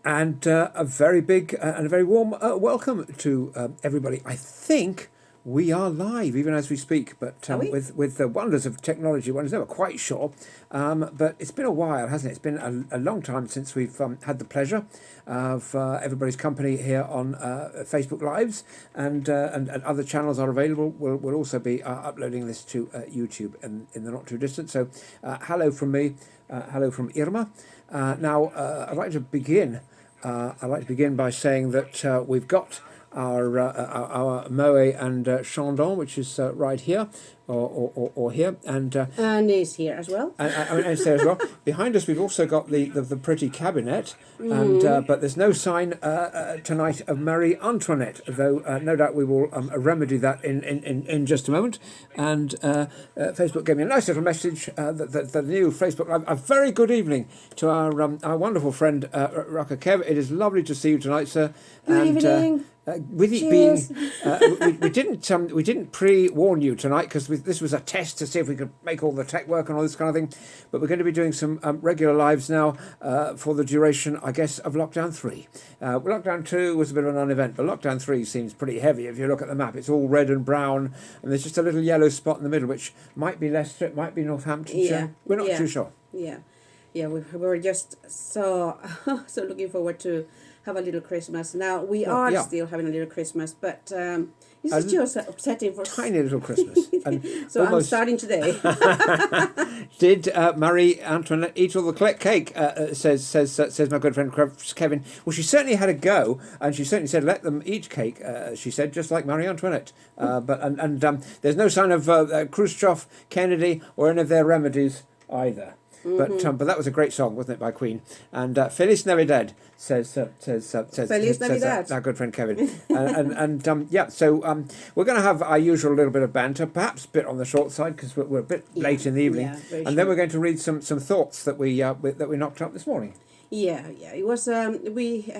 And a very big and a very warm welcome to everybody. I think we are live even as we speak, but Are we? with the wonders of technology, one is never quite sure. But it's been a while, hasn't it? It's been a long time since we've had the pleasure of everybody's company here on Facebook Lives, and other channels are available. We'll also be uploading this to YouTube in the not too distant. So, hello from me, hello from Irma. Now, I'd like to begin by saying that we've got our Moe and Chandon, which is right here, or here, And is here as well. and it's there as well. Behind us, we've also got the pretty cabinet, and but there's no sign tonight of Marie Antoinette, though no doubt we will remedy that in just a moment. And Facebook gave me a nice little message that the new Facebook Live. A very good evening to our wonderful friend Rucker Kev. It is lovely to see you tonight, sir. Good evening. With it Cheers. being, we didn't pre-warn you tonight because this was a test to see if we could make all the tech work and all this kind of thing. But we're going to be doing some regular lives now for the duration, I guess, of Lockdown 3. Lockdown 2 was a bit of a non-event, but Lockdown 3 seems pretty heavy. If you look at the map, it's all red and brown, and there's just a little yellow spot in the middle, which might be Leicester, it might be Northamptonshire. Yeah, We're not yeah. too sure. Yeah, yeah. We were just so so looking forward to have a little Christmas. Now we are yeah. still having a little Christmas, but this A is just upsetting for. Tiny little Christmas. And So I'm almost starting today. did Marie Antoinette eat all the cake? Says my good friend Kevin. Well, she certainly had a go, and she certainly said let them eat cake. She said just like Marie Antoinette. But there's no sign of Khrushchev, Kennedy, or any of their remedies either. But that was a great song, wasn't it, by Queen? And Feliz Navidad says Feliz Navidad. our good friend Kevin. So we're going to have our usual little bit of banter, perhaps a bit on the short side because we're a bit late in the evening, yeah, very and then short. we're going to read some thoughts that we knocked up this morning. Yeah. It was we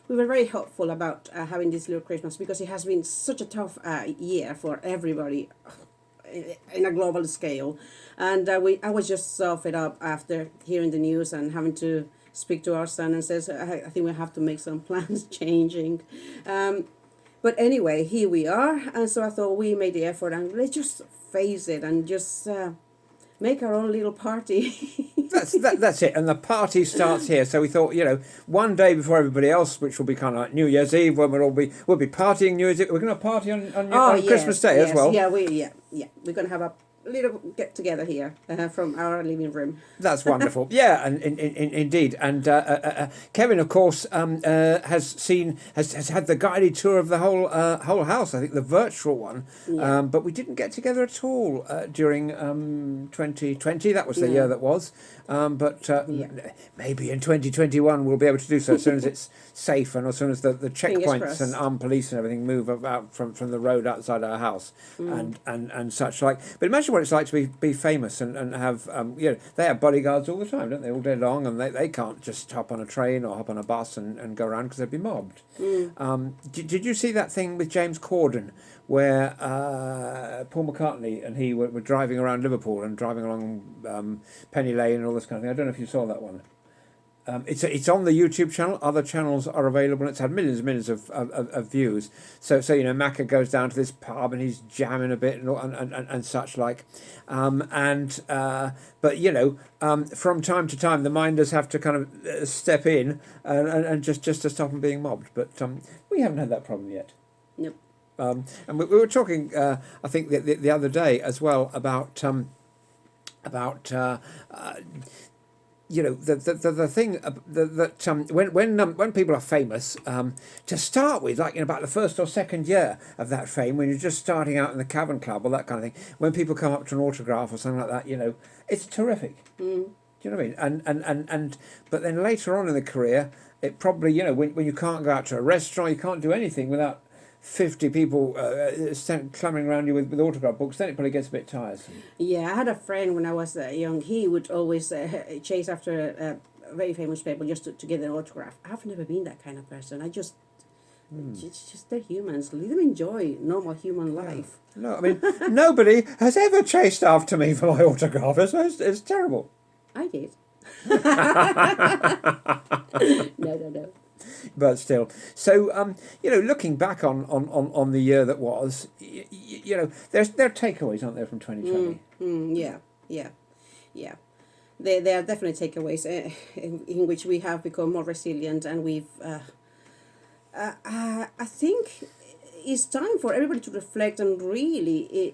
were very hopeful about having this little Christmas because it has been such a tough year for everybody in a global scale, and I was just so fed up after hearing the news and having to speak to our son and says I think we have to make some plans changing. But anyway, here we are, and so I thought we made the effort and let's just face it and just make our own little party. That's it, and the party starts here. So we thought, one day before everybody else, which will be kind of like New Year's Eve, when we'll be partying New Year's Eve. We're going to party on Christmas Day as well. Yeah, we're going to have a little get together here from our living room. That's wonderful. Yeah, and indeed. And Kevin, of course, has had the guided tour of the whole house. I think the virtual one. Yeah. But we didn't get together at all during 2020. That was the year that was. Maybe in 2021 we'll be able to do so as soon as it's safe and as soon as the checkpoints crossed. and armed police and everything move out from the road outside our house and such like. But imagine what it's like to be famous and have they have bodyguards all the time, don't they, all day long, and they can't just hop on a train or hop on a bus and go around because they'd be mobbed. Did you see that thing with James Corden where Paul McCartney and he were driving around Liverpool and driving along Penny Lane and all this kind of thing? I don't know if you saw that one. It's on the YouTube channel. Other channels are available. It's had millions and millions of views. So Macca goes down to this pub and he's jamming a bit and such like, but from time to time the minders have to kind of step in and just to stop them being mobbed. But we haven't had that problem yet. Nope. And we were talking, I think the other day as well about the thing that when people are famous, to start with, like in about the first or second year of that fame, when you're just starting out in the Cavern Club or that kind of thing, when people come up to an autograph or something like that, it's terrific. Do you know what I mean? And but then later on in the career, it probably when you can't go out to a restaurant, you can't do anything without 50 people clamoring around you with autograph books, then it probably gets a bit tiresome. Yeah, I had a friend when I was young. He would always chase after very famous people just to get an autograph. I've never been that kind of person. It's just they're humans. Let them enjoy normal human life. No, I mean, nobody has ever chased after me for my autograph. It's terrible. I did. No. But still, so looking back on the year that was, there are takeaways, aren't there, from 2020? Yeah. There are definitely takeaways in which we have become more resilient, and we've. I think it's time for everybody to reflect and really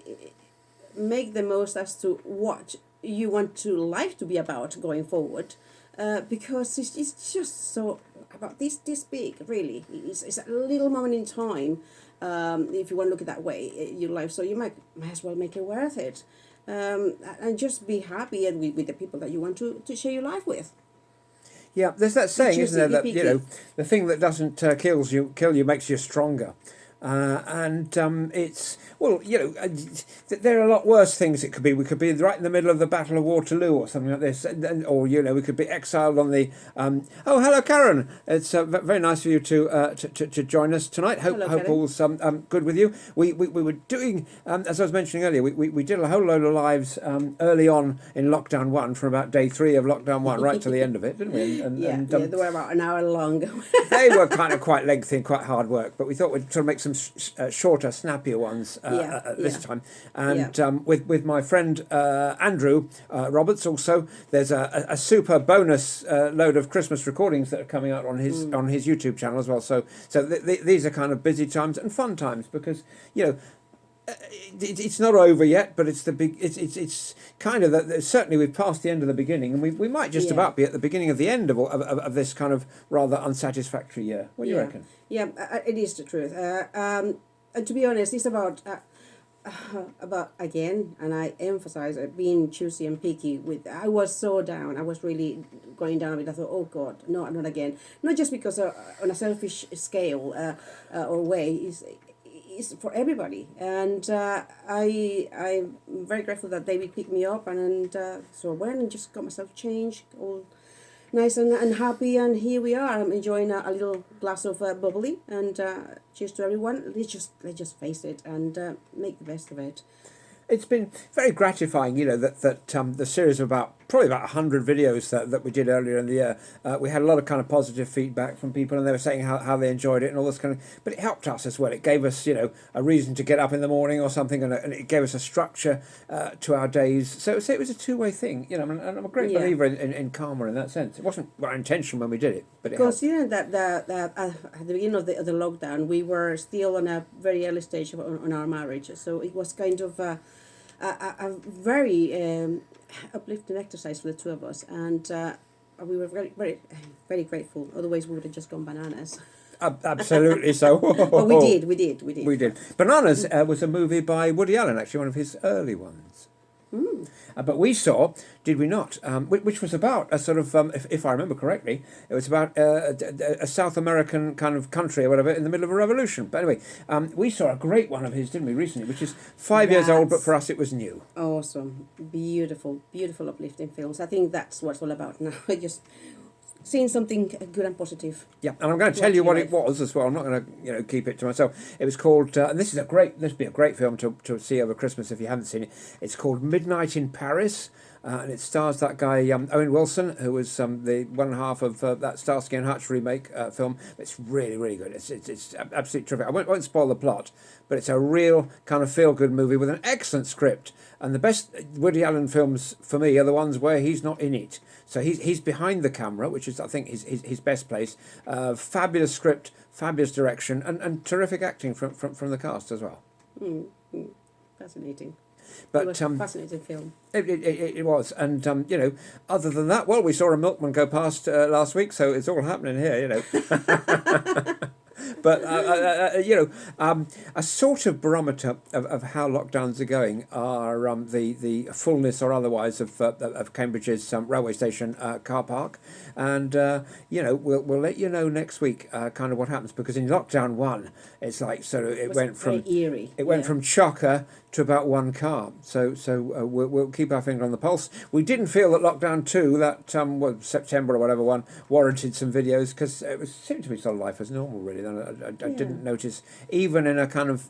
make the most as to what you want to life to be about going forward, because it's just so about this big, really. It's a little moment in time, if you want to look at that way, your life, so you might as well make it worth it, and just be happy and with the people that you want to share your life with. Yeah, there's that saying, isn't there, that picky. the thing that doesn't kill you makes you stronger. And it's, well, there are a lot worse things it could be. We could be right in the middle of the Battle of Waterloo or something like this, or we could be exiled on the. Oh, hello, Karen. It's very nice of you to join us tonight. Hope Hello, Karen. all's good with you. We were doing, as I was mentioning earlier, we did a whole load of lives early on in lockdown 1, from about day 3 of lockdown 1 right to the end of it, didn't we? They were about an hour long. They were kind of quite lengthy and quite hard work, but we thought we'd sort of make some shorter, snappier ones this time. And with my friend Andrew Roberts also, there's a super bonus load of Christmas recordings that are coming out on his YouTube channel as well. So these are kind of busy times and fun times, because it's not over yet, but it's the big. It's kind of that. Certainly, we've passed the end of the beginning, and we might just about be at the beginning of the end of this kind of rather unsatisfactory year. What do you reckon? Yeah, it is the truth. And to be honest, it's about again, and I emphasize being choosy and picky. I was so down. I was really going down a bit. I thought, oh God, no, not again. Not just because on a selfish scale or way is for everybody, and I'm very grateful that David picked me up, and so I went and just got myself changed, all nice and happy, and here we are. I'm enjoying a little glass of bubbly, and cheers to everyone. Let's just face it and make the best of it. It's been very gratifying, that the series of probably about 100 videos that we did earlier in the year, we had a lot of kind of positive feedback from people, and they were saying how they enjoyed it and all this kind of. But it helped us as well. It gave us, a reason to get up in the morning or something, and it gave us a structure to our days. So it was a two-way thing, and I'm a great believer in karma in that sense. It wasn't our intention when we did it, but because that at the beginning of the lockdown, we were still on a very early stage on our marriage, so it was kind of a very uplifting exercise for the two of us, and we were very, very, very grateful. Otherwise, we would have just gone bananas. Absolutely so. But we did. Bananas was a movie by Woody Allen, actually, one of his early ones. But we saw, did we not, which was about a sort of, if I remember correctly, it was about a South American kind of country or whatever in the middle of a revolution. But anyway, we saw a great one of his, didn't we, recently, which is 5 years old, but for us it was new. Awesome. Beautiful, uplifting films. I think that's what it's all about now. Just seeing something good and positive. Yeah, and I'm going to tell you what it was as well. I'm not going to keep it to myself. It was called, and this would be a great film to see over Christmas if you haven't seen it. It's called Midnight in Paris, and it stars that guy Owen Wilson, who was the one half of that Starsky and Hutch remake film. It's really, really good. It's absolutely terrific. I won't spoil the plot, but it's a real kind of feel-good movie with an excellent script. And the best Woody Allen films for me are the ones where he's not in it. So he's behind the camera, which is, I think, his best place. Fabulous script, fabulous direction, and terrific acting from the cast as well. Fascinating. But it was a fascinating film. It was, and other than that, well, we saw a milkman go past last week, so it's all happening here, But a sort of barometer of how lockdowns are going are the fullness or otherwise of Cambridge's railway station car park, and we'll let you know next week kind of what happens, because in lockdown 1 it's like it went from eerie. It went from chocker to about one car. So we'll keep our finger on the pulse. We didn't feel that lockdown 2, that September or whatever one, warranted some videos, because it seemed to be sort of life as normal really, I didn't notice, even in a kind of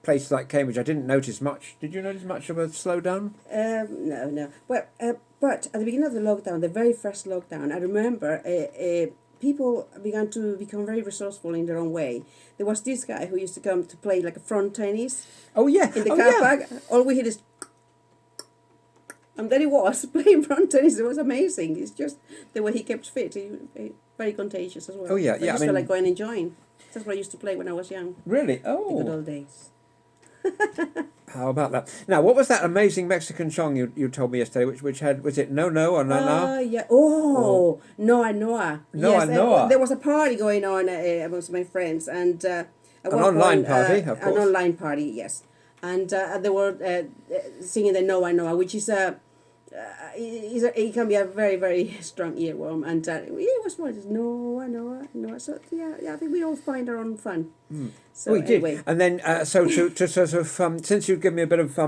place like Cambridge, I didn't notice much. Did you notice much of a slowdown? No. But at the beginning of the lockdown, the very first lockdown, I remember people began to become very resourceful in their own way. There was this guy who used to come to play like a front tennis Oh yeah, in the car park. All we heard is, and there he was playing front tennis. It was amazing. It's just the way he kept fit. He very contagious as well. Oh yeah, I yeah. used to like going and enjoying. That's what I used to play when I was young. Really? The good Oh, old days. how about that? Now, what was that amazing Mexican song you told me yesterday? Which had, was it No No or No No? Yeah. Oh, Noa Noa. Noa Yes, Noa. there was a party going on amongst my friends, and at An one online point, party, of an course. online party, yes. And they were singing the Noa Noa, which is it can be a very, very strong earworm, and it was what is Noa Noa Noa. So yeah, I think we all find our own fun. So We did, anyway. and then so to sort of since you've given me a bit of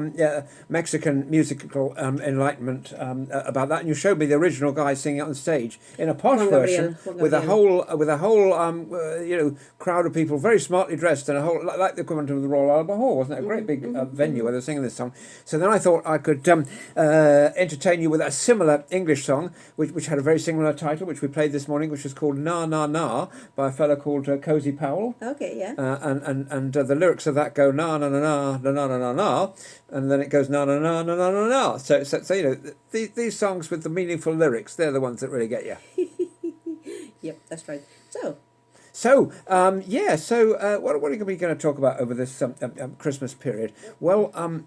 Mexican musical enlightenment about that, and you showed me the original guy singing it on stage in a posh Juan version Gabriel. with a whole crowd of people very smartly dressed and a whole like the equivalent of the Royal Albert Hall, wasn't it? A great big venue where they're singing this song. So then I thought I could entertain you with a similar English song, which had a very similar title, which we played this morning, which was called Na Na Na by a fellow called Cozy Powell. Okay, yeah. And the lyrics of that go na na na na na na na na na, and then it goes na na na na na na na. So you know these songs with the meaningful lyrics, they're the ones that really get you. Yep, that's right. So So what are we going to talk about over this Christmas period? Well,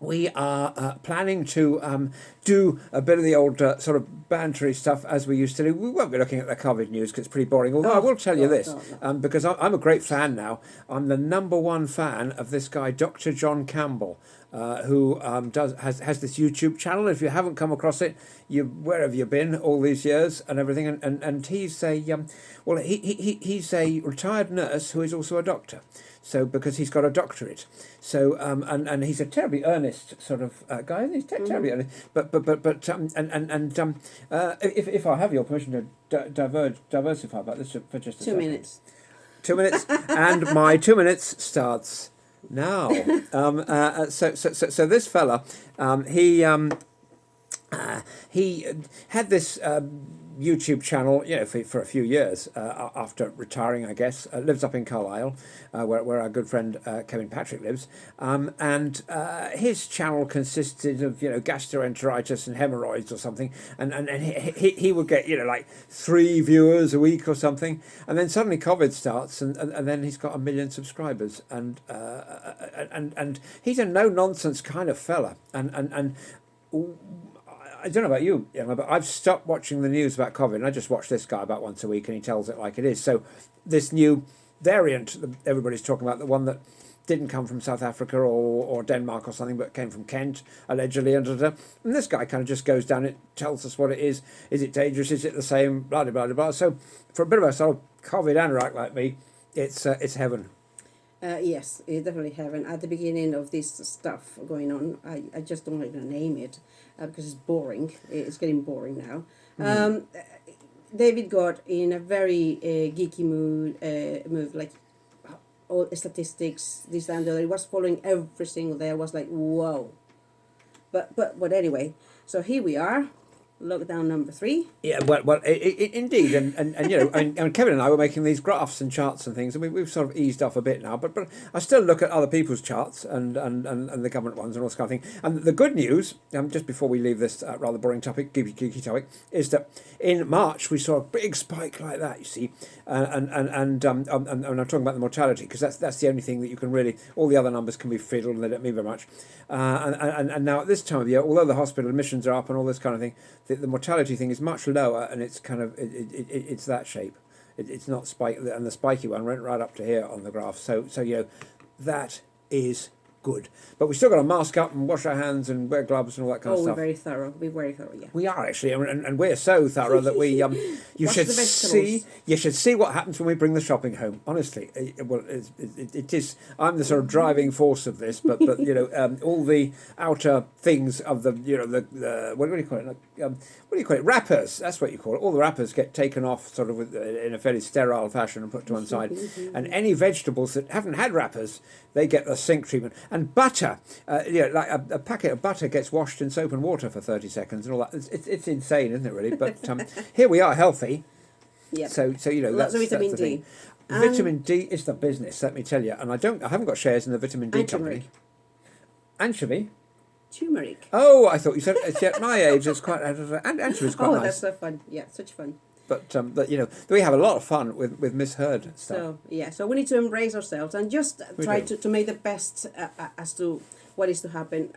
we are planning to do a bit of the old sort of bantery stuff as we used to do. We won't be looking at the COVID news because it's pretty boring. Although I will tell you this, because I'm a great fan now. I'm the #1 fan of this guy, Dr. John Campbell, who has this YouTube channel. If you haven't come across it, where have you been all these years and everything? And he's he's a retired nurse who is also a doctor. So because he's got a doctorate, so and he's a terribly earnest sort of guy. He's terribly earnest, but if I have your permission to diversify about this for just a 2 second. minutes. 2 minutes, and my 2 minutes starts now. So this fella, he had this YouTube channel, for a few years after retiring, I guess. Lives up in Carlisle, where our good friend Kevin Patrick lives, and his channel consisted of gastroenteritis and hemorrhoids or something, and he would get like 3 viewers a week or something, and then suddenly COVID starts, and then he's got 1 million subscribers, and he's a no nonsense kind of fella, and I don't know about you, Emma, but I've stopped watching the news about COVID, and I just watch this guy about once a week, and he tells it like it is. So this new variant that everybody's talking about, the one that didn't come from South Africa or Denmark or something, but came from Kent, allegedly, and this guy kind of just goes down it, tells us what it is it dangerous, is it the same, blah, blah, blah, blah. So for a bit of a sort of COVID anorak like me, it's heaven. Yes, it's definitely heaven. At the beginning of this stuff going on, I just don't want to name it because it's boring. It's getting boring now. David got in a very geeky mood, like all statistics, this and the other. He was following every single day. I was like, whoa. But anyway, so here we are. Lockdown number 3. Yeah, well, indeed, and and Kevin and I were making these graphs and charts and things, and we've sort of eased off a bit now. But I still look at other people's charts and the government ones and all this kind of thing. And the good news, just before we leave this rather boring topic, geeky topic, is that in March we saw a big spike like that. You see, and I'm talking about the mortality because that's the only thing that you can really. All the other numbers can be fiddled and they don't mean very much. And now at this time of year, although the hospital admissions are up and all this kind of thing, the mortality thing is much lower, and it's kind of it's that shape. It's not spike, and the spiky one went right up to here on the graph. So that is good. But we still got to mask up and wash our hands and wear gloves and all that kind of We're stuff. very thorough. We're very thorough, yeah. We are actually, and we're so thorough that we you Wash should the vegetables. see what happens when we bring the shopping home. Honestly, it is. I'm the sort of driving force of this, but all the outer things of the what do you call it? What do you call it? Wrappers. That's what you call it. All the wrappers get taken off sort of in a fairly sterile fashion and put to one side, and any vegetables that haven't had wrappers, they get the sink treatment. And butter, like a packet of butter gets washed in soap and water for 30 seconds and all that. It's insane, isn't it, really? But here we are, healthy. Yeah. So Lots of vitamin that's the D. thing. Vitamin D is the business, let me tell you. And I haven't got shares in the vitamin D And company. turmeric. Anchovy? Turmeric. Oh, I thought you said it's at my age. It's quite anchovy's quite Oh, nice. that's so fun. Yeah, such fun. But we have a lot of fun with misheard stuff. So, yeah, so we need to embrace ourselves and just We try do. to make the best as to what is to happen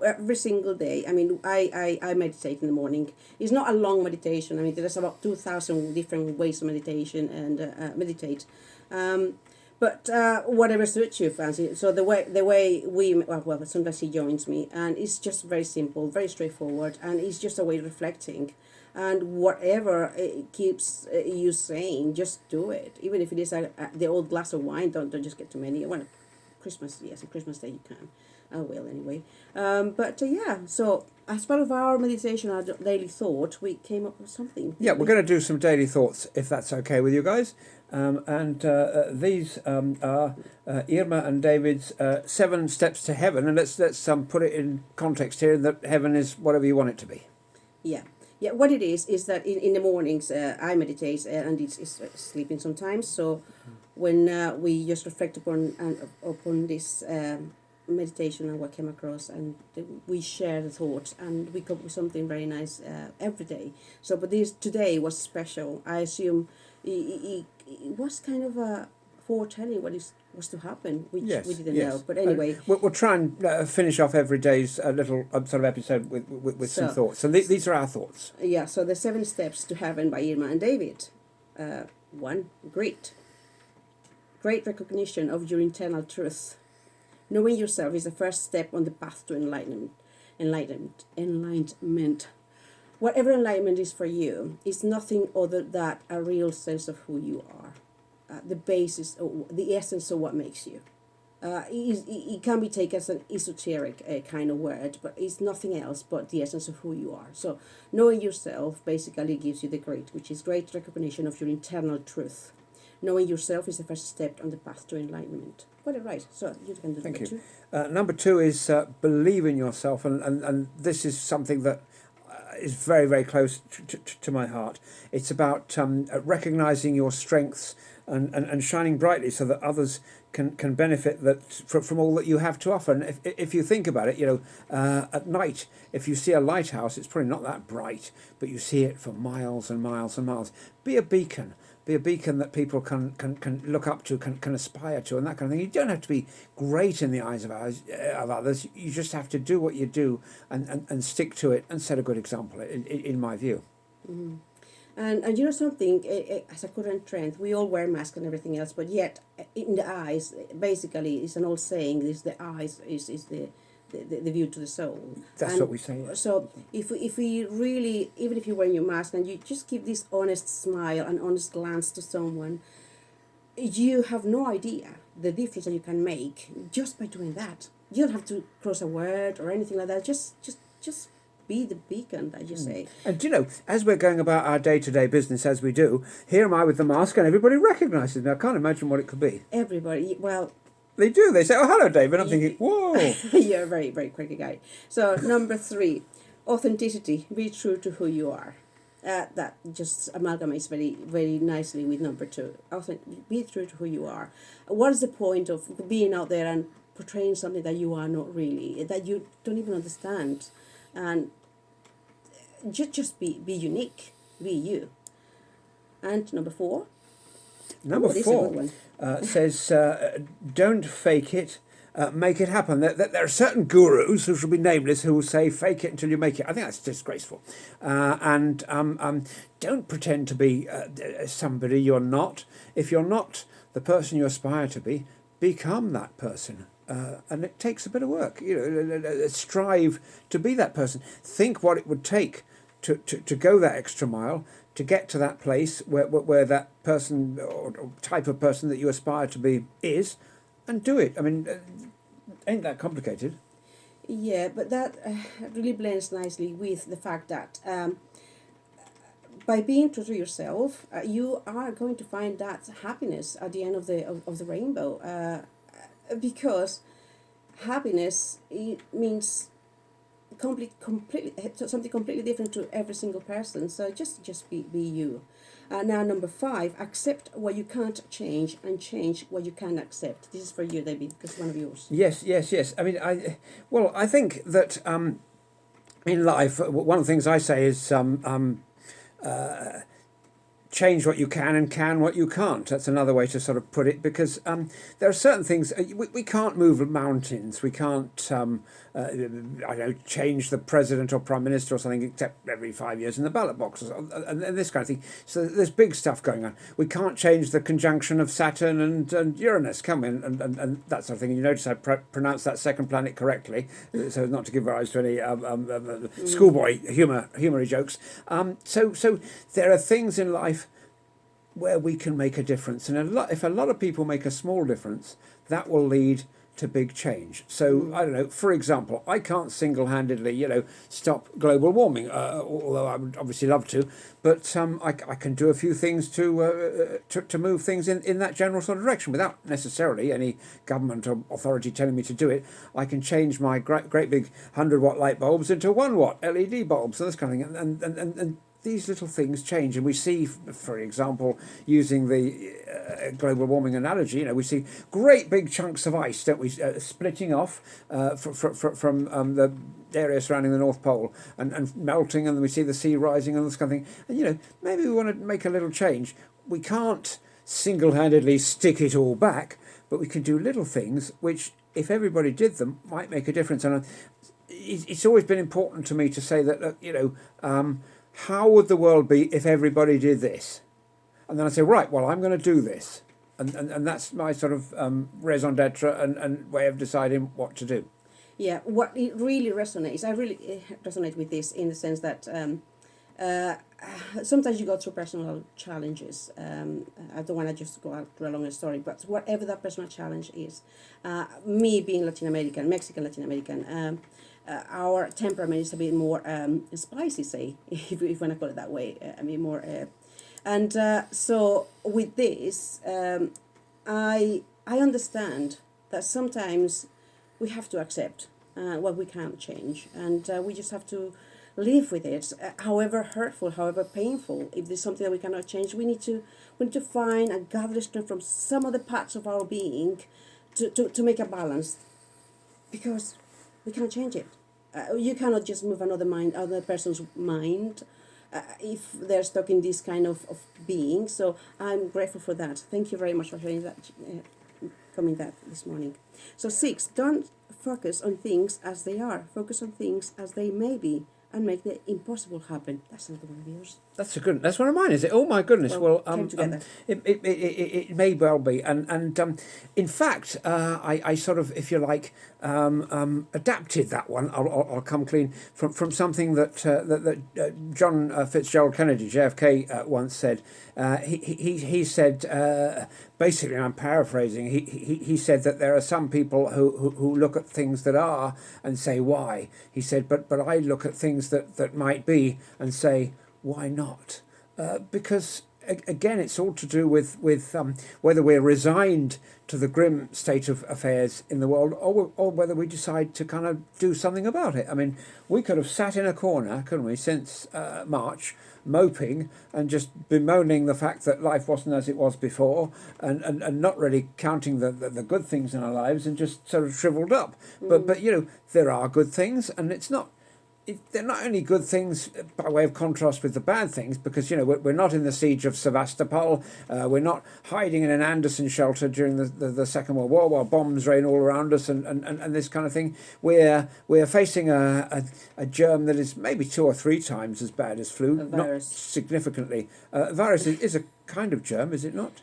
every single day. I mean, I meditate in the morning. It's not a long meditation. I mean, there's about 2,000 different ways to meditation and meditate. But whatever suits you, fancy. So the way well, sometimes he joins me, and it's just very simple, very straightforward, and it's just a way of reflecting. And whatever it keeps you sane, just do it. Even if it is the old glass of wine, don't just get too many. Well, Christmas, yes, on Christmas Day you can. I will anyway. Yeah, so as part of our meditation, our daily thought, we came up with something. Yeah, we're going to do some daily thoughts, if that's okay with you guys. These are Irma and David's 7 steps to heaven. And let's put it in context here that heaven is whatever you want it to be. Yeah. Yeah, what it is that in the mornings I meditate and it's sleeping sometimes. So when we just reflect upon this meditation and what came across, and we share the thoughts, and we come up with something very nice every day. So, but this today was special. I assume it was kind of a foretelling what was to happen, which we didn't know. But anyway, we'll try and finish off every day's little sort of episode with some thoughts. So these are our thoughts. Yeah. So the 7 steps to heaven by Irma and David. 1. Great recognition of your internal truth. Knowing yourself is the first step on the path to enlightenment. Whatever enlightenment is for you is nothing other than a real sense of who you are. The basis, the essence of what makes you. It can be taken as an esoteric kind of word, but it's nothing else but the essence of who you are. So knowing yourself basically gives you the which is great recognition of your internal truth. Knowing yourself is the first step on the path to enlightenment. Got it right. So you can do Thank number you. 2. Number 2 is believe in yourself, and this is something that is very, very close to my heart. It's about recognizing your strengths and shining brightly so that others can benefit from all that you have to offer. And if you think about it, at night, if you see a lighthouse, it's probably not that bright, but you see it for miles and miles and miles. Be a beacon. Be a beacon that people can look up to, can aspire to, and that kind of thing. You don't have to be great in the eyes of others. You just have to do what you do and stick to it and set a good example, in my view. Mm-hmm. And you know something, as a current trend, we all wear masks and everything else, but yet in the eyes, basically, it's an old saying, is the eyes is the view to the soul. That's what we say. Yes. So if we really, even if you're wearing your mask and you just give this honest smile and honest glance to someone, you have no idea the difference that you can make just by doing that. You don't have to cross a word or anything like that. Just be the beacon that you say. And as we're going about our day-to-day business as we do, here am I with the mask and everybody recognises me. I can't imagine what it could be. Everybody, well... They do. They say, "Oh, hello, David." I'm thinking, "Whoa." You're a very, very quirky guy. So, number 3, authenticity. Be true to who you are. That just amalgamates very, very nicely with number 2. Be true to who you are. What is the point of being out there and portraying something that you are not really, that you don't even understand? And just be unique. Be you. And number 4. Number this is a 4 good one. says, "Don't fake it, make it happen." There are certain gurus who shall be nameless who will say, "Fake it until you make it." I think that's disgraceful. And don't pretend to be somebody you're not. If you're not the person you aspire to be become that person. And it takes a bit of work. Strive to be that person. Think what it would take to go that extra mile, to get to that place where that person or type of person that you aspire to be is, and do it. I mean, ain't that complicated? Yeah, but that really blends nicely with the fact that by being true to yourself, you are going to find that happiness at the end of the rainbow. Because happiness, it means completely something completely different to every single person. So just be you. Now number 5, accept what you can't change and change what you can accept. This is for you, David, because it's one of yours. Yes. I mean, I think that in life, one of the things I say is change what you can and can what you can't. That's another way to sort of put it, because there are certain things we can't move mountains. We can't I don't know, change the president or prime minister or something, except every 5 years in the ballot box and this kind of thing. So there's big stuff going on. We can't change the conjunction of Saturn and Uranus, can we? And that sort of thing. And you notice I pronounced that second planet correctly, so as not to give rise to any schoolboy humoury jokes. So there are things in life where we can make a difference, and if a lot of people make a small difference, that will lead to big change. So I don't know. For example, I can't single-handedly, stop global warming, although I would obviously love to. But I can do a few things to move things in that general sort of direction without necessarily any government or authority telling me to do it. I can change my great big 100-watt light bulbs into 1-watt LED bulbs and this kind of thing, and these little things change. And we see, for example, using the global warming analogy, we see great big chunks of ice, don't we, splitting off from the area surrounding the North Pole and melting, and we see the sea rising and this kind of thing. And, maybe we want to make a little change. We can't single-handedly stick it all back, but we can do little things which, if everybody did them, might make a difference. And it's always been important to me to say that, look, how would the world be if everybody did this? And then I say, right, well, I'm going to do this. And that's my sort of raison d'etre and way of deciding what to do. Yeah, what it really resonates, I really resonate with this in the sense that sometimes you go through personal challenges. I don't want to just go out through a longer story, but whatever that personal challenge is, me being Latin American, Mexican Latin American, our temperament is a bit more spicy, say, if you want to call it that way. I mean, more. And so with this, I understand that sometimes we have to accept what we can't change, and we just have to live with it. However hurtful, however painful, if there's something that we cannot change, we need to find and gather strength from some of the parts of our being to make a balance, because we cannot change it. You cannot just move another person's mind if they're stuck in this kind of being. So I'm grateful for that. Thank you very much for sharing that, coming that this morning. So 6, don't focus on things as they are. Focus on things as they may be, and make the impossible happen. That's another one of yours. That's one of mine, is it? Oh my goodness! Well, it may well be, and in fact, I sort of, if you like, adapted that one. I'll come clean from something that John Fitzgerald Kennedy, JFK, once said. He said, basically, and I'm paraphrasing. He said that there are some people who look at things that are and say why. He said, but I look at things that might be and say, why not? Because again, it's all to do with whether we're resigned to the grim state of affairs in the world, or whether we decide to kind of do something about it. I mean, we could have sat in a corner, couldn't we, since March, moping and just bemoaning the fact that life wasn't as it was before, and not really counting the good things in our lives, and just sort of shriveled up. But there are good things, and they're not only good things by way of contrast with the bad things, because we're not in the siege of Sevastopol, we're not hiding in an Anderson shelter during the Second World War while bombs rain all around us and this kind of thing. We're facing a germ that is maybe 2 or 3 times as bad as flu, not significantly. Virus is a kind of germ, is it not?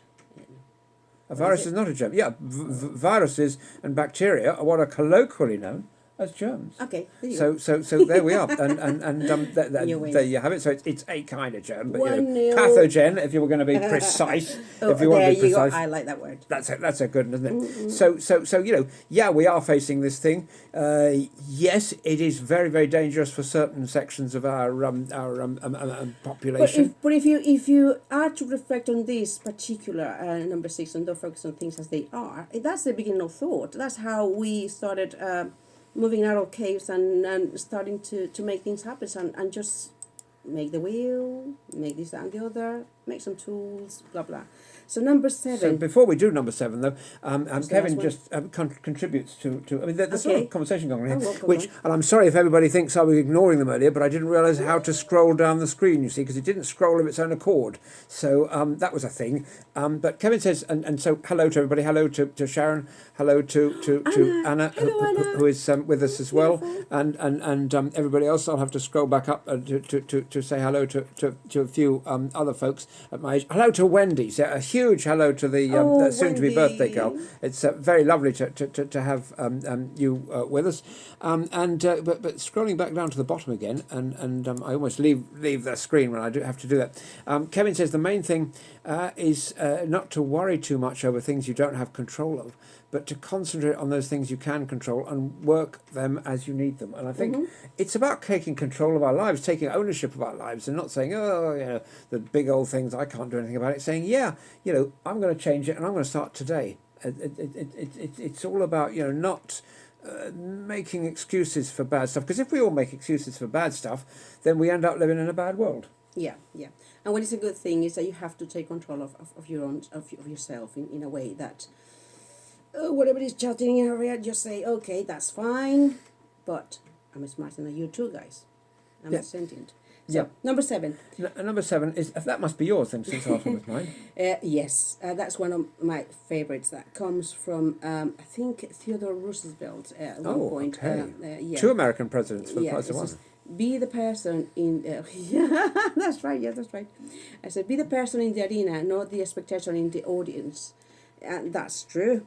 A What virus is is it? not a germ. Yeah, viruses and bacteria are what are colloquially known as germs. Okay, there you go. So there we are, and You win. there you have it. So it's a kind of germ, but 1-0. pathogen, if you were going to be precise, Oh, if you want there to be you go. precise. I like that word. That's a good one, isn't it? So yeah, we are facing this thing. Yes, it is very very dangerous for certain sections of our population. But if you are to reflect on this particular number 6 and don't focus on things as they are, that's the beginning of thought. That's how we started moving out of caves and starting to make things happen and just make the wheel, make this and the other, make some tools, blah blah. So number 7. So before we do number 7, though, the Kevin last just contributes to. I mean, there's sort Okay. of conversation going on here, Oh, well, go which, on. and I'm sorry if everybody thinks I was ignoring them earlier, but I didn't realise how to scroll down the screen. You see, because it didn't scroll of its own accord. So that was a thing. But Kevin says, and so hello to everybody. Hello to Sharon. Hello to Anna, Hello, Anna. who is with us as well, Beautiful. and everybody else. I'll have to scroll back up to say hello to a few other folks at my age. Hello to Wendy. So a huge hello to the Oh, soon-to-be Wendy. birthday girl. It's very lovely to have you with us. But scrolling back down to the bottom again, and I almost leave the screen when I do have to do that. Kevin says the main thing is not to worry too much over things you don't have control of, but to concentrate on those things you can control and work them as you need them. And I think it's about taking control of our lives, taking ownership of our lives, and not saying, oh, the big old things, I can't do anything about it. Saying, yeah, I'm going to change it, and I'm going to start today. It's all about, not making excuses for bad stuff. Because if we all make excuses for bad stuff, then we end up living in a bad world. Yeah. And what is a good thing is that you have to take control of your own of yourself in a way that whatever is chatting in your head, just say, okay, that's fine, but I'm smarter than you too, guys. I'm Yeah. sentient. So Yeah. number 7. Number 7 is, that must be yours then, since last one was mine. Yes, that's one of my favorites. That comes from I think Theodore Roosevelt at one Oh, point. okay. Yeah. 2 American presidents for the Yeah, price of it's one. just be the person in yeah, that's right. Yeah, that's right. I said be the person in the arena, not the expectation in the audience, and that's true.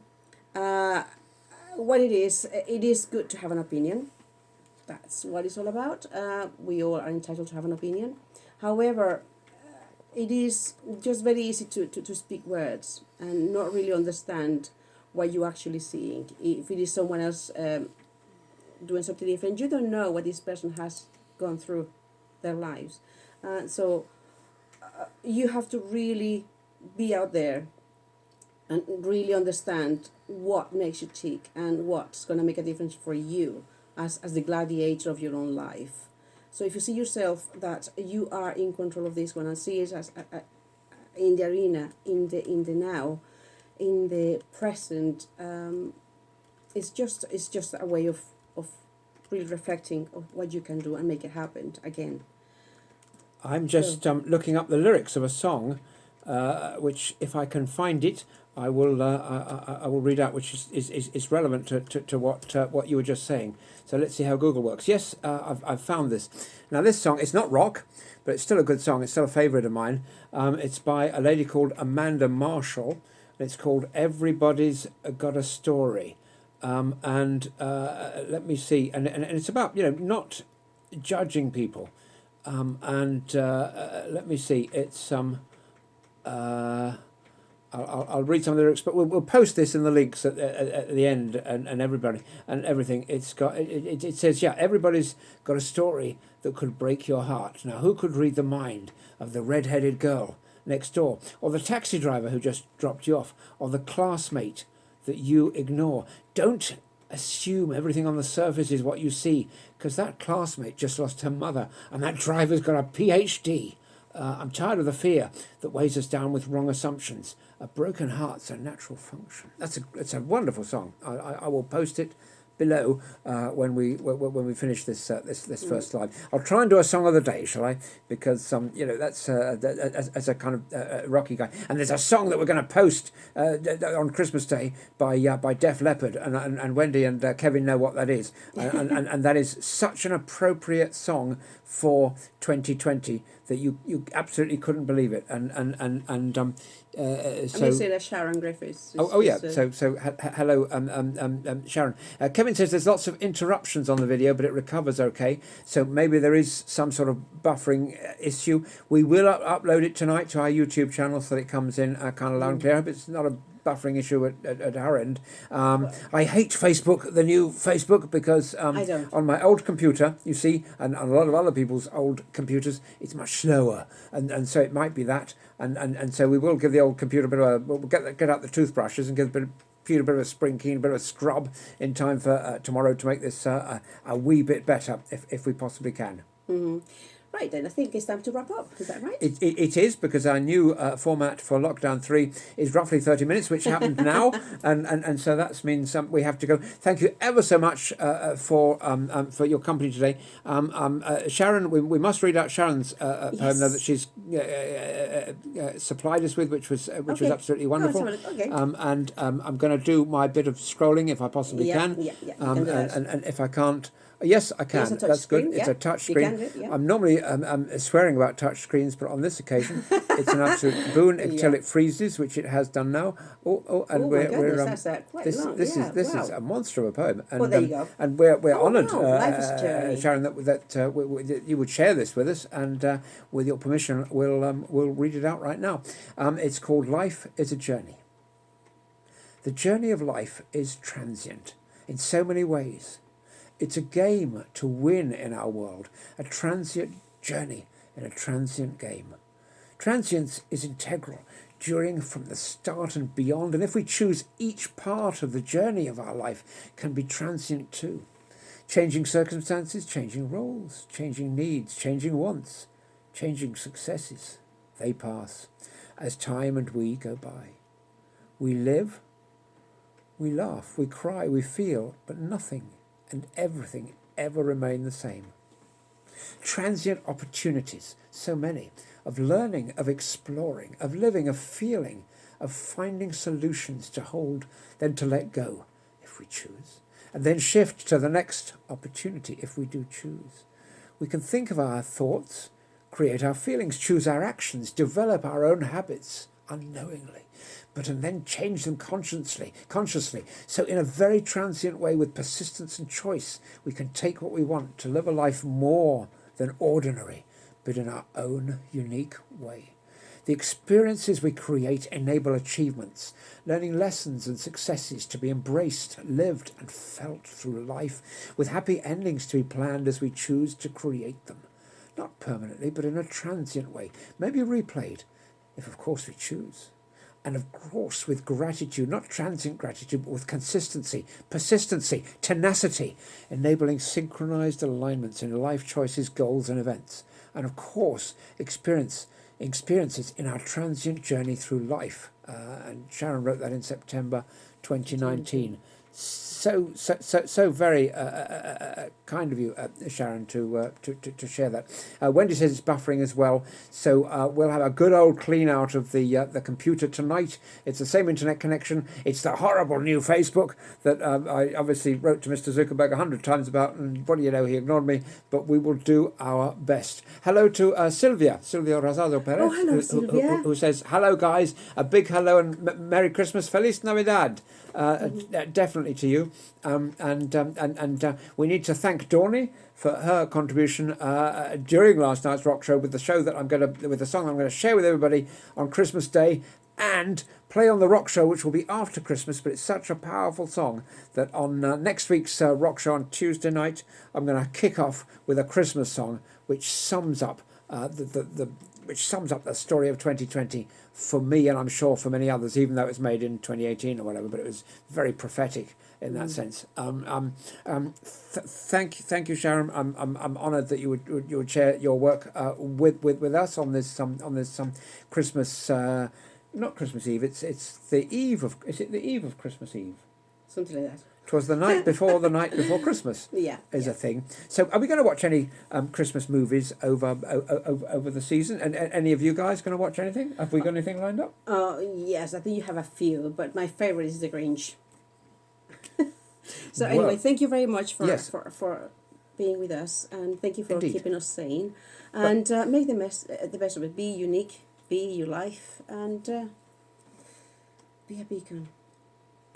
What it is good to have an opinion. That's what it's all about. We all are entitled to have an opinion. However, it is just very easy to speak words and not really understand what you're actually seeing. If it is someone else doing something different, you don't know what this person has gone through their lives. So you have to really be out there and really understand what makes you tick and what's going to make a difference for you as the gladiator of your own life. So if you see yourself that you are in control of this one and see it as in the arena, in the now, in the present, it's just a way of really reflecting of what you can do and make it happen again. I'm just looking up the lyrics of a song, which, if I can find it, I will read out, which is relevant to what you were just saying. So let's see how Google works. Yes, I've found this. Now this song, it's not rock, but it's still a good song. It's still a favourite of mine. It's by a lady called Amanda Marshall. It's called "Everybody's Got a Story," and let me see. And it's about not judging people. Let me see. It's I'll read some of the lyrics, but we'll post this in the links at the end, and everybody and everything. It's got it says, yeah, everybody's got a story that could break your heart. Now, who could read the mind of the red-headed girl next door, or the taxi driver who just dropped you off, or the classmate that you ignore? Don't assume everything on the surface is what you see, because that classmate just lost her mother, and that driver's got a PhD. I'm tired of the fear that weighs us down with wrong assumptions. A broken heart's a natural function. It's a wonderful song. I will post it below when we finish this first slide. I'll try and do a song of the day, shall I? Because that's as a kind of rocky guy. And there's a song that we're going to post on Christmas Day by Def Leppard, and Wendy and Kevin know what that is, and that is such an appropriate song for 2020 that you absolutely couldn't believe it. I'm So. say that Sharon Griffiths. Yeah. Hello, Sharon. Kevin says there's lots of interruptions on the video, but it recovers okay. So maybe there is some sort of buffering issue. We will upload it tonight to our YouTube channel so that it comes in kind of loud and clear. I hope it's not a buffering issue at our end. I hate Facebook, the new Facebook, because I don't. on my old computer, you see, and on a lot of other people's old computers, it's much slower, and so it might be that, and so we will give the old computer a bit of a, we'll get out the toothbrushes and give a bit of a spring clean, a bit of a scrub in time for tomorrow to make this a wee bit better, if we possibly can. Mm-hmm. Right, then I think it's time to wrap up. Is that right? It is, because our new format for Lockdown 3 is roughly 30 minutes, which happened now, and so that means we have to go. Thank you ever so much for your company today. Sharon, we must read out Sharon's poem now that she's supplied us with, which was absolutely wonderful. Okay. And I'm going to do my bit of scrolling if I possibly can. Yeah, you can do that. And if I can't, yes, I can. That's good. It's a touch screen. I'm normally swearing about touch screens, but on this occasion, it's an absolute boon until it freezes, which it has done now. That's quite long. This is a monster of a poem. And, there you go. And we're honoured, Life is a journey. Sharon, that you would share this with us, and with your permission, we'll read it out right now. It's called "Life is a Journey." The journey of life is transient in so many ways. It's a game to win in our world, a transient journey in a transient game. Transience is integral, during, from the start and beyond, and if we choose, each part of the journey of our life can be transient too. Changing circumstances, changing roles, changing needs, changing wants, changing successes, they pass as time and we go by. We live, we laugh, we cry, we feel, but nothing and everything ever remain the same. Transient opportunities, so many, of learning, of exploring, of living, of feeling, of finding solutions to hold, then to let go, if we choose, and then shift to the next opportunity, if we do choose. We can think of our thoughts, create our feelings, choose our actions, develop our own habits unknowingly, and then change them consciously. So in a very transient way, with persistence and choice, we can take what we want to live a life more than ordinary, but in our own unique way. The experiences we create enable achievements, learning lessons and successes to be embraced, lived and felt through life, with happy endings to be planned as we choose to create them. Not permanently, but in a transient way, maybe replayed, if of course we choose. And of course with gratitude, not transient gratitude, but with consistency, persistency, tenacity, enabling synchronized alignments in life choices, goals and events. And of course experiences in our transient journey through life. And Sharon wrote that in September 2019. So very kind of you, Sharon, to share that. Wendy says it's buffering as well, so we'll have a good old clean out of the computer tonight. It's the same internet connection. It's the horrible new Facebook that I obviously wrote to Mr. Zuckerberg 100 times about, and what do you know, he ignored me. But we will do our best. Hello to Silvia Rosado Perez, Oh, hello, Silvia. who says hello, guys. A big hello and Merry Christmas, Feliz Navidad. Definitely to you, and we need to thank Dorney for her contribution during last night's rock show with the song that I'm going to share with everybody on Christmas Day and play on the rock show, which will be after Christmas. But it's such a powerful song that on next week's rock show on Tuesday night, I'm going to kick off with a Christmas song which sums up which sums up the story of 2020 for me, and I'm sure for many others, even though it was made in 2018 or whatever, but it was very prophetic in that sense. Thank you, Sharon. I'm honoured that you would share your work with us on this Christmas, not Christmas Eve. It's the eve of. Is it the eve of Christmas Eve? Something like that. 'Twas the night before Christmas. Is a thing. So, are we going to watch any Christmas movies over the season? And any of you guys going to watch anything? Have we got anything lined up? Yes, I think you have a few, but my favorite is The Grinch. So anyway, thank you very much for being with us, and thank you for Indeed. keeping us sane. And make the best of it. Be unique, be your life, and be a beacon.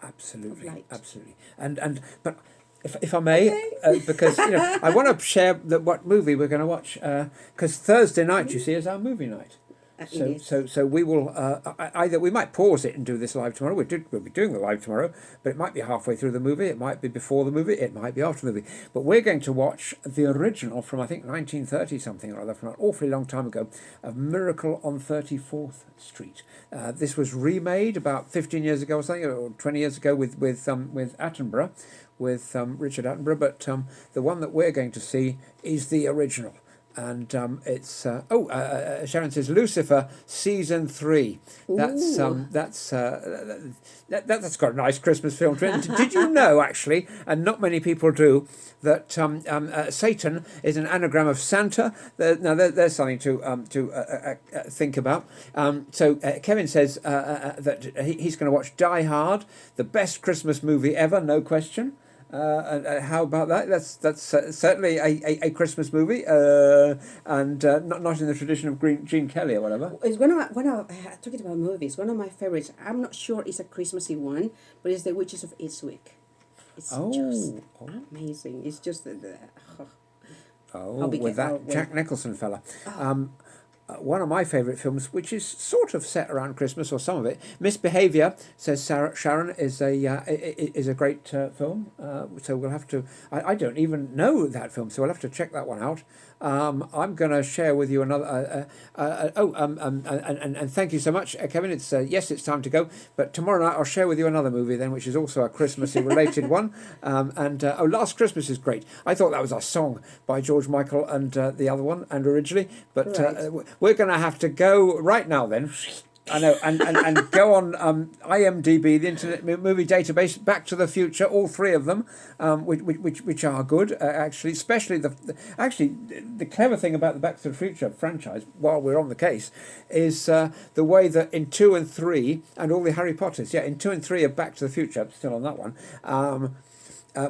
Absolutely, Of light. absolutely. And but if I may, because I want to share what movie we're going to watch, because Thursday night, you see, is our movie night. Indeed. So we will either we might pause it and do this live tomorrow. We'll be doing the live tomorrow, but it might be halfway through the movie. It might be before the movie. It might be after the movie. But we're going to watch the original from I think 1930 something or other, from an awfully long time ago, of Miracle on 34th Street. This was remade about 15 years ago or something, or 20 years ago with Attenborough, with Richard Attenborough. But the one that we're going to see is the original. And it's Sharon says Lucifer season 3. That's that's got a nice Christmas film to it. Did you know actually, and not many people do, that Satan is an anagram of Santa? There's something to think about. So Kevin says that he's going to watch Die Hard, the best Christmas movie ever, no question. How about that? That's certainly a Christmas movie, and not in the tradition of Gene Kelly or whatever. It's one of talking about movies. One of my favorites. I'm not sure it's a Christmassy one, but it's The Witches of Eastwick. It's just amazing. It's just with that Jack Nicholson fella. One of my favourite films, which is sort of set around Christmas, or some of it, Misbehaviour, says Sharon, is a great film. So we'll have to. I don't even know that film, so we'll have to check that one out. I'm going to share with you another. And thank you so much, Kevin. It's yes, it's time to go. But tomorrow night I'll share with you another movie then, which is also a Christmassy related one. Last Christmas is great. I thought that was a song by George Michael and the other one, and originally, but. Right. We're going to have to go right now then. I know, and go on IMDb, the Internet Movie Database, Back to the Future, all three of them, which are good actually. Especially the clever thing about the Back to the Future franchise, while we're on the case, is the way that in 2 and 3 and all the Harry Potters, in 2 and 3 of Back to the Future, still on that one.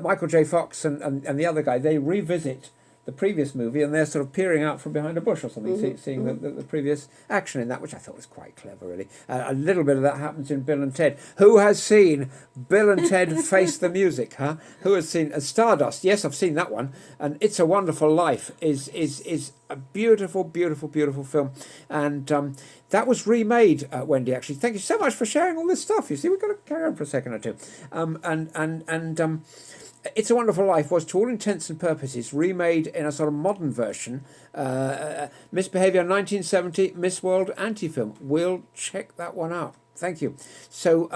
Michael J. Fox and the other guy, they revisit the previous movie, and they're sort of peering out from behind a bush or something, seeing the previous action in that, which I thought was quite clever, really. A little bit of that happens in Bill and Ted. Who has seen Bill and Ted Face the Music, huh? Who has seen Stardust? Yes, I've seen that one. And It's a Wonderful Life is a beautiful, beautiful, beautiful film. And that was remade, Wendy, actually. Thank you so much for sharing all this stuff. You see, we've got to carry on for a second or two. It's a Wonderful Life was, to all intents and purposes, remade in a sort of modern version. Misbehaviour 1970, Miss World anti-film. We'll check that one out. Thank you. So,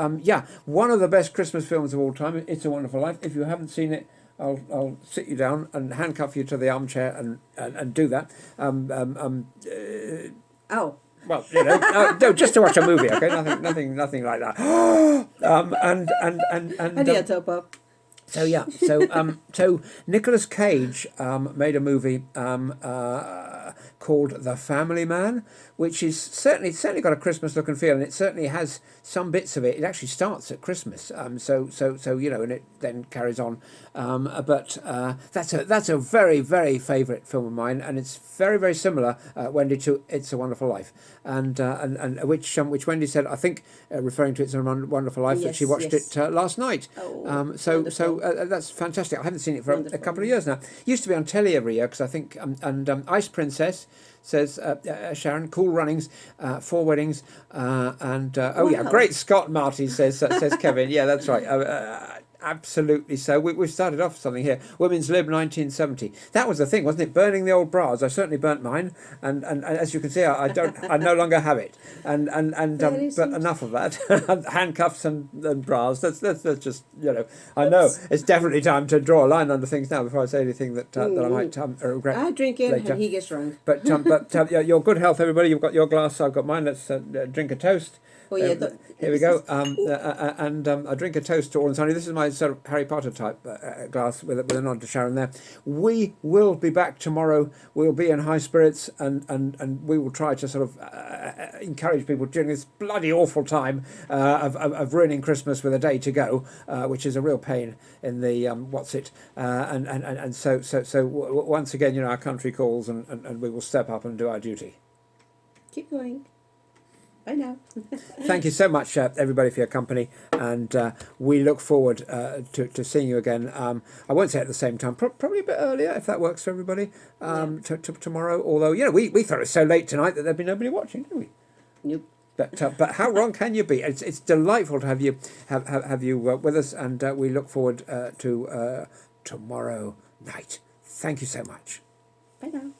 one of the best Christmas films of all time, It's a Wonderful Life. If you haven't seen it, I'll sit you down and handcuff you to the armchair and do that. Well, no, just to watch a movie, okay? Nothing like that. So Nicolas Cage made a movie called The Family Man, which is certainly got a Christmas look and feel, and it certainly has some bits of it. It actually starts at Christmas, and it then carries on. But that's a very, very favourite film of mine, and it's very, very similar, Wendy, to It's a Wonderful Life, and which Wendy said, I think, referring to It's a Wonderful Life, that she watched it last night. That's fantastic. I haven't seen it for a couple of years now. Used to be on telly every year, because I think Ice Princess, says Sharon, Cool Runnings, 4 Weddings, Great Scott, Marty says Kevin. Yeah, that's right. Absolutely. So we've started off something here. Women's Lib 1970. That was the thing, wasn't it? Burning the old bras. I certainly burnt mine, and as you can see, I no longer have it. But enough of that. Handcuffs and bras. That's just I know it's definitely time to draw a line under things now before I say anything that I might regret. I drink it later. and he gets drunk. But your good health, everybody. You've got your glass. I've got mine. Let's drink a toast. Oh yeah. Here we go. I drink a toast to all and sunny. This is my size sort of Harry Potter type glass with a nod to Sharon there. We will be back tomorrow. We'll be in high spirits, and we will try to sort of encourage people during this bloody awful time of ruining Christmas with a day to go, which is a real pain in the and so once again, our country calls, and we will step up and do our duty. Keep going. Bye now. Thank you so much, everybody, for your company, and we look forward to seeing you again. I won't say at the same time, probably a bit earlier, if that works for everybody, tomorrow. Although, we thought it was so late tonight that there'd be nobody watching, didn't we? Nope. But how wrong can you be? It's delightful to have you with us, and we look forward to tomorrow night. Thank you so much. Bye now.